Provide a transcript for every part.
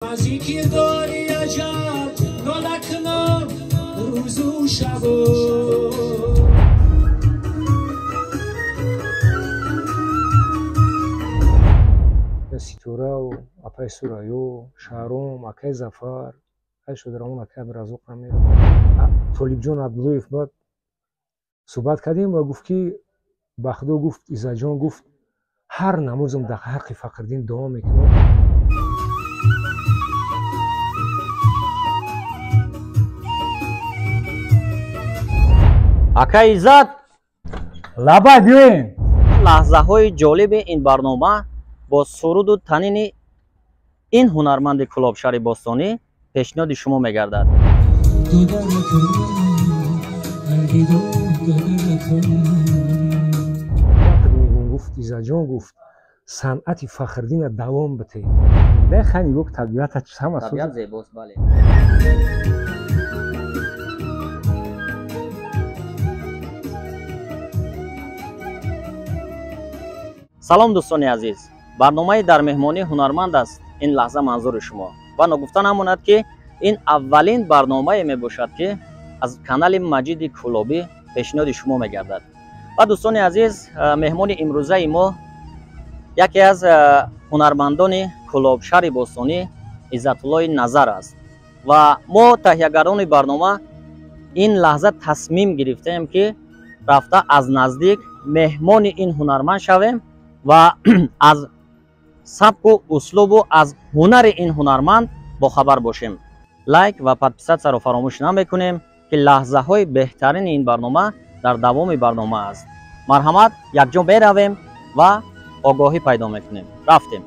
از یکی داری عجب نالکنم روز و شب سیتورا و اپای سورایو شهروم اکای زفر ای شدرامون اکای برازوق نمیره طالب جان عبداللهیف بعد صحبت کردیم و گفت که بخدو گفت ایزا جان گفت هر نمازم در حق فقردین دعا میکنم اکا عزت لابا بیوین لحظه های جالب این برنامه با سرود و تنین این هنرمند کلابشهر باستانی پیشنهاد شما میگردد. گفت ایزا جان گفت صنعت فخردین دوام بده ده خیلی گفت طبیعت هم طبیعت زیباست. بله. سلام دوستان عزیز، برنامه در مهمانی هنرمند است این لحظه منظور شما و نگفتن هماند که این اولین برنامه می باشد که از کانال مجید کلابی پیشنهاد شما میگردد. و دوستان عزیز، مهمان امروزه ما یکی از هنرمندان کلابشهر باستانی عزت الله نظر است و ما تهیه‌گران برنامه این لحظه تصمیم گرفتیم که رفته از نزدیک مهمان این هنرمند شویم و از سبک و اسلوب و از هنر این هنرمند با خبر باشیم. لایک و پادپیسات را فراموش نمیکنیم که لحظه های بهترین این برنامه در دوام برنامه است. مرحمت یک جا برویم و آگاهی پیدا میکنیم. رفتیم.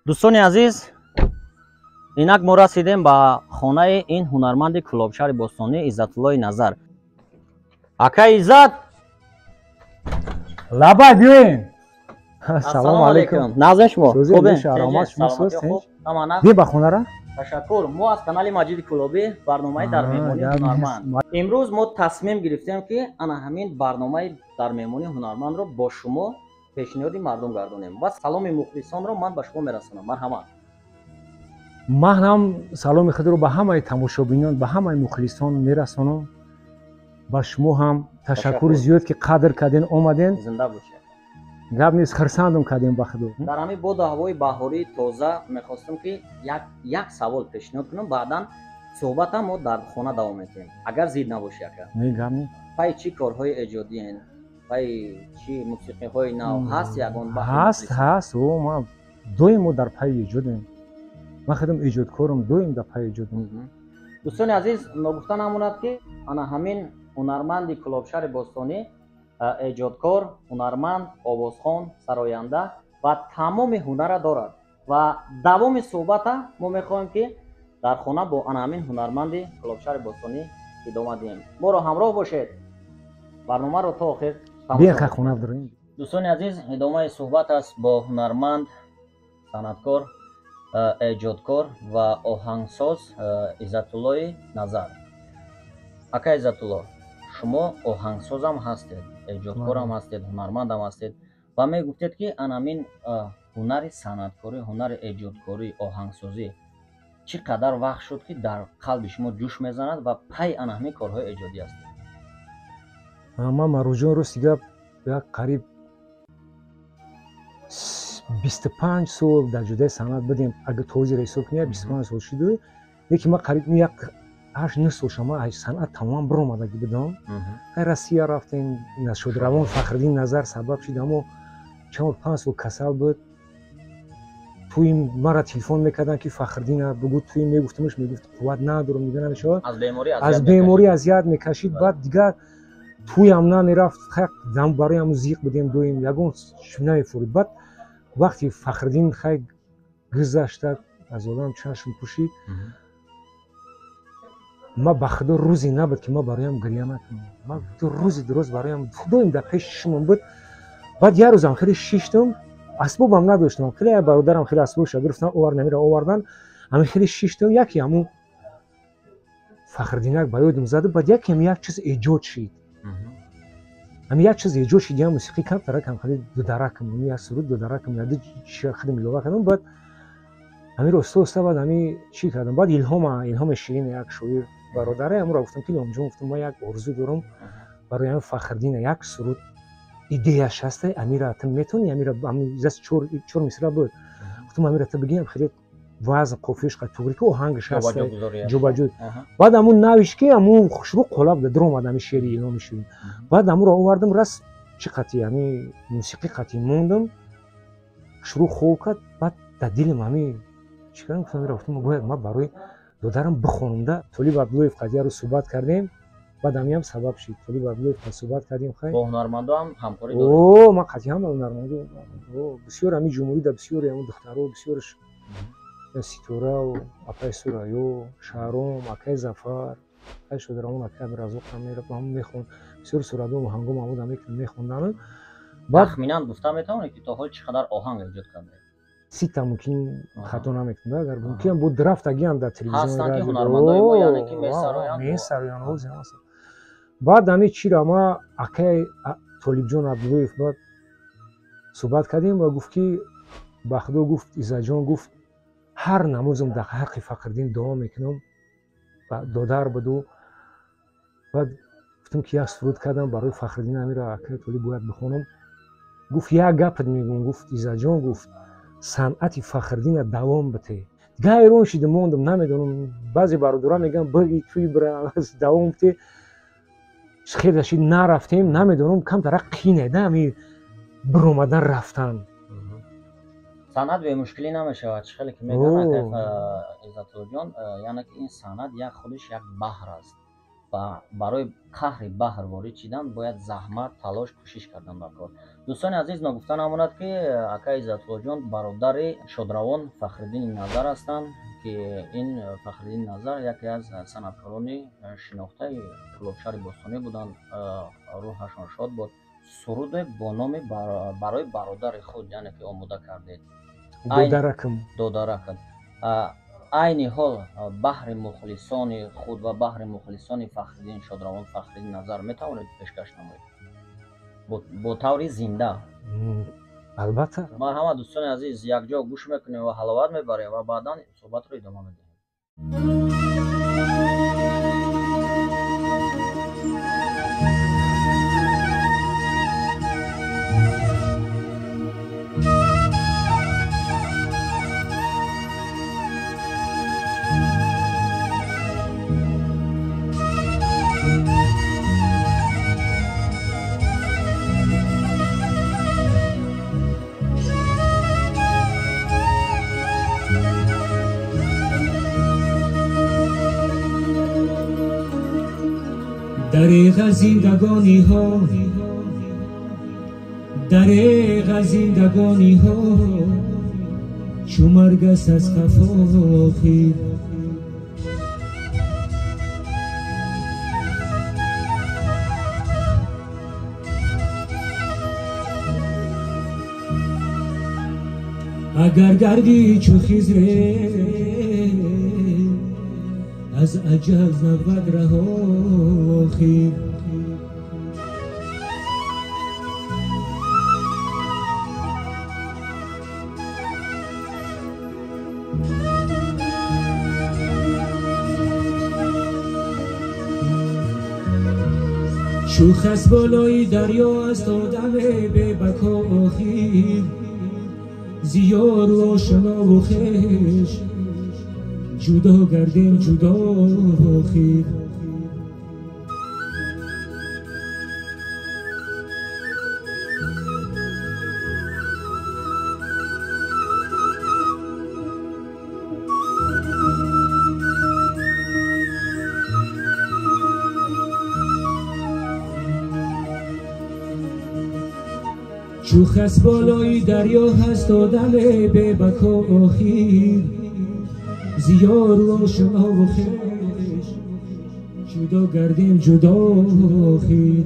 دوستان عزیز، اینک ما رسیدیم به خانه این هنرمند کلابشهر باستانی عزت الله نظر. اکا عزت لابا بیوین سلام علیکم. نازش شما خوبه؟ سلامت شما خوب؟ بیا به خونه را. تشکر. ما از کانال مجید کلابی برنامه در مهمانی هنرمند امروز ما تصمیم گرفتیم که انا همین برنامه در مهمانی هنرمند رو با شما پیشنهادی مردم گردونیم و سلام مخلصان رو من به شما میرسونم. مرحبا. من هم سلام خود رو به همه تماشابینان به همه مخلصان میرسونم. با شما هم تشکر زیاد که قدر کردین اومدین. زنده باشید. گپ نیست خرسندم کردیم بخدو. در همین بود هوای بهاری تازه میخواستم که یک سوال پیشنهاد کنم، بعدا صحبت ما در خانه دوام میکنیم اگر زید نباشه. نه گپ نیست. پای چی کارهای ایجادی این؟ پای چی موسیقی های نو هست یگان هست و ما دویم در پای ایجادیم. من خودم ایجادکارم، دویم در پای ایجادیم. دوستان عزیز، نگفتن هموند که انا همین هنرمند کلابشهر باستانی ایجادکار، هنرمند، آوازخوان، سراینده و تمام هنر دارد و دوام صحبت ما میخوایم که در خانه با انا همین هنرمند کلابشهر باستانی ادامه دهیم. ما رو همراه باشید. برنامه رو تا آخر بیا خونه داریم. دوستان عزیز، ادامه صحبت است با هنرمند، صنعتکار، ایجادکار و آهنگساز عزت الله نظر. اکا عزت الله، شما آهنگساز هم هستید، ایجادکار هم هستید، هنرمند هم هستید و می گفتید که انامین هنر صنعتکاری، هنر ایجادکاری، آهنگسازی چقدر وقت شد که در قلب شما جوش میزند و پای انامین کارهای ایجادی هستید؟ من مروجان رو سیگه یک قریب 25 سال در جده صنعت بدیم. اگه توضیح حساب کنیم 25 سال شده. یکی ما قریب یک 8 سال شما صنعت تمام برآمدگی بدم. روسیه رفتیم، نشد روان فخردین نظر سبب شد، اما 4-5 سال کسل بود. توی مرا تلفن میکردن که فخردین بگو، توی میگفتمش میگفت قوت ندارم، میگن نمیشه، از بیماری اذیت میکشید. بعد دیگه توی هم نمیرفت، خیلی دم برای هم زیق بدیم دویم یگون نمیفورید. بعد وقتی فخردین خیلی گذشت از آدم چشم پوشید، ما بخدا روزی نبود که ما برایم گریه نکنم. ما روزی درست برایم دویم در پیش شما بود. بعد یه روز آخرش شیشتم اسبابم نداشتم. خیلی برادرم خیلی اسبابش گرفتن آوردن همین خیلی 6 تا یکی همون فخردینک با یادم زده. بعد یک چیز ایجاد شد. همین یک چیز ایجاد شد. موسیقی کم ترکم خیلی دو درکم یک سرود دو درکم یاد شعر خیلی میلوه کردم. بعد همین راستا بعد همین چی کردم. بعد الهام شیرین یک شاعر برادره امروز گفتم که الهام جان گفتم ما یک آرزو دارم برای همین فخردین یک سرود ایدهش هست. امیر تو میتونی امیر همین جست چور میسرا بود. گفتم امیر تو بگیم خیلی وزن قافیش قد توری که آهنگش هست جوباجو. بعد همون نویش که همون شروع قلاب ده درام آدمی شعری الهام شیرین. بعد همون رو آوردم راست چی قطعی همین موسیقی قطعی موندم شروع خوب کرد. بعد در دلم همین چی کردم گفتم رفتم باید ما برای دادرم بخونم. ده طالب عبداللهیف قضیه رو صحبت کردیم. بعد هم سبب شد طالب عبداللهیف صحبت کردیم. خیلی با هنرمندا هم همکاری داریم. ما قطعی هم هنرمندا بسیار همین جمهوری ده بسیار همون دخترها بسیارش سیتوره و اپای سورایو شهرام اکای زفر ای شده رامون اکای برازو میره با هم میخون بسیار سورادو و هنگام عمود هم میخوندن. بعد تخمینا گفتم میتونه که تا حال چقدر آهنگ ایجاد کرده. 30 تا ممکن خطا نمیکنه. اگر ممکن بود درفت اگه هم در تلویزیون هستن که هنرمندای ما یعنی که میسرایان روز هست. بعد همین چی را ما اکای طالب جان عبداللهیف بعد صحبت کردیم و گفت که بخدا گفت ایزا جان گفت هر نمازم در حق فخردین دعا میکنم و دادر بدو. بعد گفتم که یک سرود کردم برای فخردین امیر اکای طالب باید بخونم. گفت یک گپت میگم گفت ایزا جان گفت صنعت فخردین دوام بده. دیگه ایران شده موندم نمیدونم. بعضی برادران میگن بگی توی برای دوام بده خیلی شد نرفتیم نمیدونم کم طرق قینه نمی برومدن رفتن. صنعت به مشکلی نمیشه. خیلی که میگن عزت جان یعنی که این صنعت یک خودش یک بحر است و برای قهر بحر وارد چیدن باید زحمت تلاش کوشش کردن در کار. دوستان عزیز نگفتن امانت که اکای عزت جان برادر شادروان فخردین نظر هستند که این فخردین نظر یکی از صنعتکاران شناخته کلوبشهر باستانی بودند. روحشان شاد بود. سرود با نام برای برادر خود یعنی که آماده کردید دودرکم عین حال بحر مخلصان خود و بحر مخلصان فخردین شادروان فخردین نظر میتوانید پیشکش نمایید با طور زنده؟ البته ما همه دوستان عزیز یک جا گوش میکنیم و حلاوت میبریم و بعدا صحبت رو ادامه میدیم. دریغ زندگانی ها دریغ زندگانی ها چو مرگ است از خفا آخر اگر گردی چو خضر از عجز نبود رها آخر چو خس بالای دریا است آدم به بکا آخر زیار و آشنا و خویش جدا گردیم جدا آخر چو خس بالای دریا هست آدم به بکا آخر زیار و آشنا و خویش جدا گردیم جدا آخر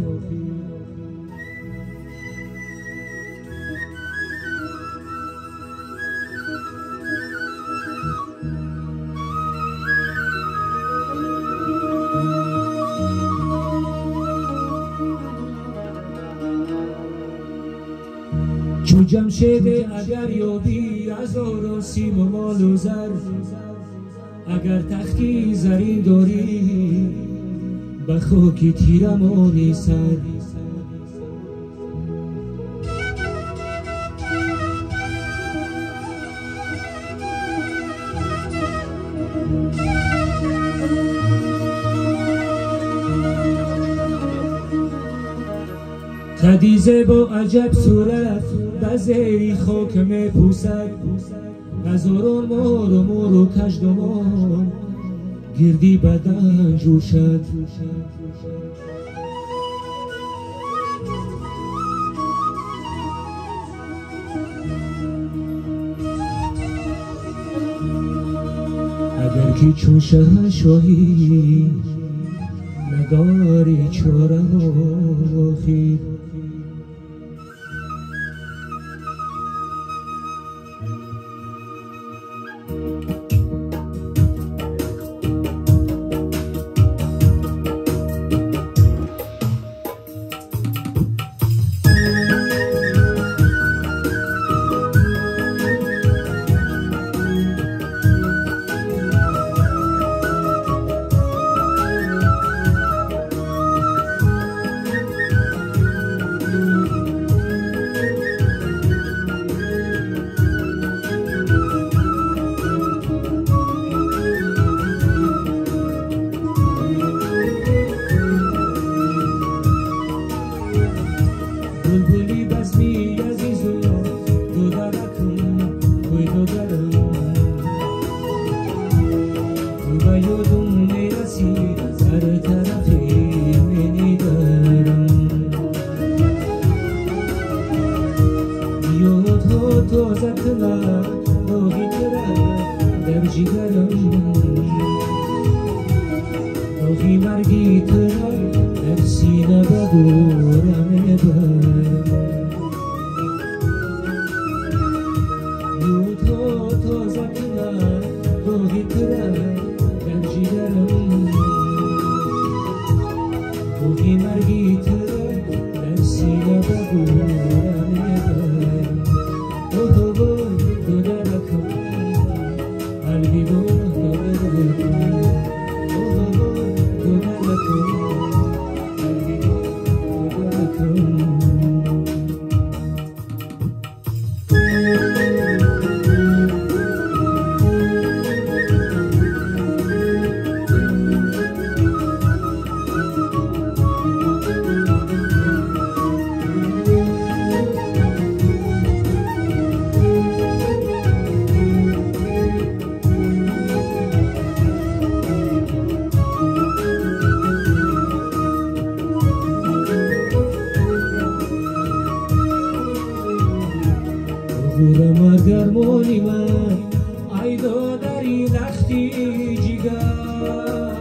جمشید اگر یابی هزار و سیم و مال و زر، اگر تختی زرین داری به خاک تیرمانی سر. خدیجه با عجب صورت به زیر خاک می پوسد، هزاران مار و مور و کژدمان گردی بدن جوشد. اگر که چون شهنشاهی نداری چاره آخی، بلبلی بزمی عزیزو دو درکم کوی دو درم، و یادم میرسی هر طرفی منی دارم. یادها تازه کنه راهی تره در جگرم، راهی مرگی تره در سینه بگورم برم. تازه کنه راهی تره در جگرم، راهی مرگی تره در سینه بگورم برم. اوه وای دو درکم قلبی دو درکم، اوه وای دو درکم قلبی دو درکم. غورم گرمانی من ایدا داری لختی جگر،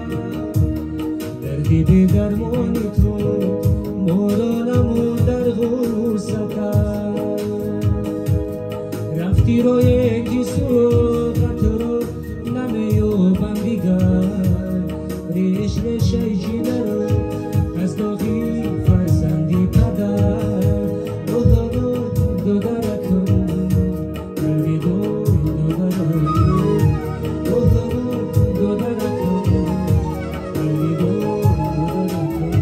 دردی به درمانی تو مورانمو در غوصه کرد. رفتی رو یکی صورت رو نمیابم دیگر، ریش ریشه جیده رو از داغی فرزندی پدر. اوه دو درکم قلبی دو درکم، اوه دو درکم قلبی دو درکم.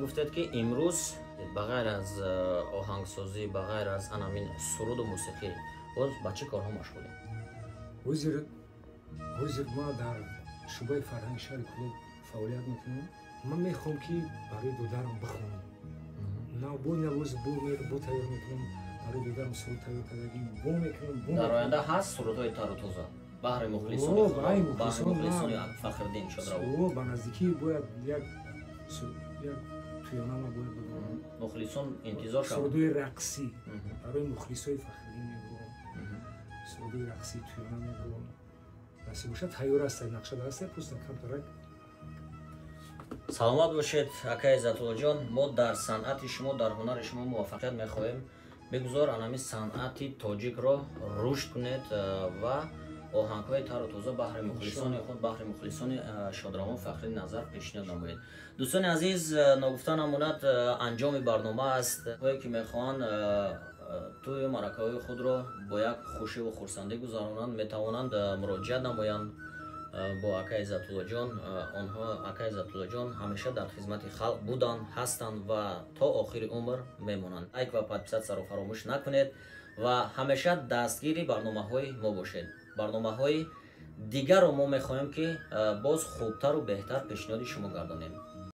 گفتید که امروز بغیر از آهنگسازی بغیر از انامین سرود و موسیقی باز با چه کارها مشغولید؟ حضور ما در شعبه فرهنگ شهر کلوب فعالیت میکنم. من میخوام که برای دودرم بخونم. نه بو نوز بو تیار میکنم برای دودرم سرود تیار کردگیم بو میکنم. در آینده هست سرودهای تر و تازه بحر مخلصان فخرالدین شادراو با نزدیکی باید یک تویانه ما باید بگم مخلصان انتظار شد سرودهای رقصی برای مخلصای فخرالدین میگم سرودهای رقصی تویانه میگم نصیب باشه تیار است نقشه دسته پوست کم ترک. سلامت باشید اکای عزت‌الله جان. ما در صنعت شما در هنر شما موفقیت میخواهیم. بگذار انامی صنعت تاجیک را رشد کنید و آهنگ‌های تر و تازه بحر مخلصان خود بحر مخلصان شادرامان فخری نظر پیشنهاد نمایید. دوستان عزیز نگفتن امانت انجام برنامه است هایی که میخوان توی مرکه‌های خود را با یک خوشی و خرسندی گذرانند میتوانند مراجعه نمایند با اکای عزت‌الله جان. آنها اکای عزت‌الله جان همیشه در خدمت خلق بودند هستند و تا آخر عمر میمونند. لایک و پادپیسات را فراموش نکنید و همیشه دستگیری برنامه‌های ما باشید. برنامه‌های دیگر رو ما می‌خواهیم که باز خوبتر و بهتر پیشنهاد شما گردانیم.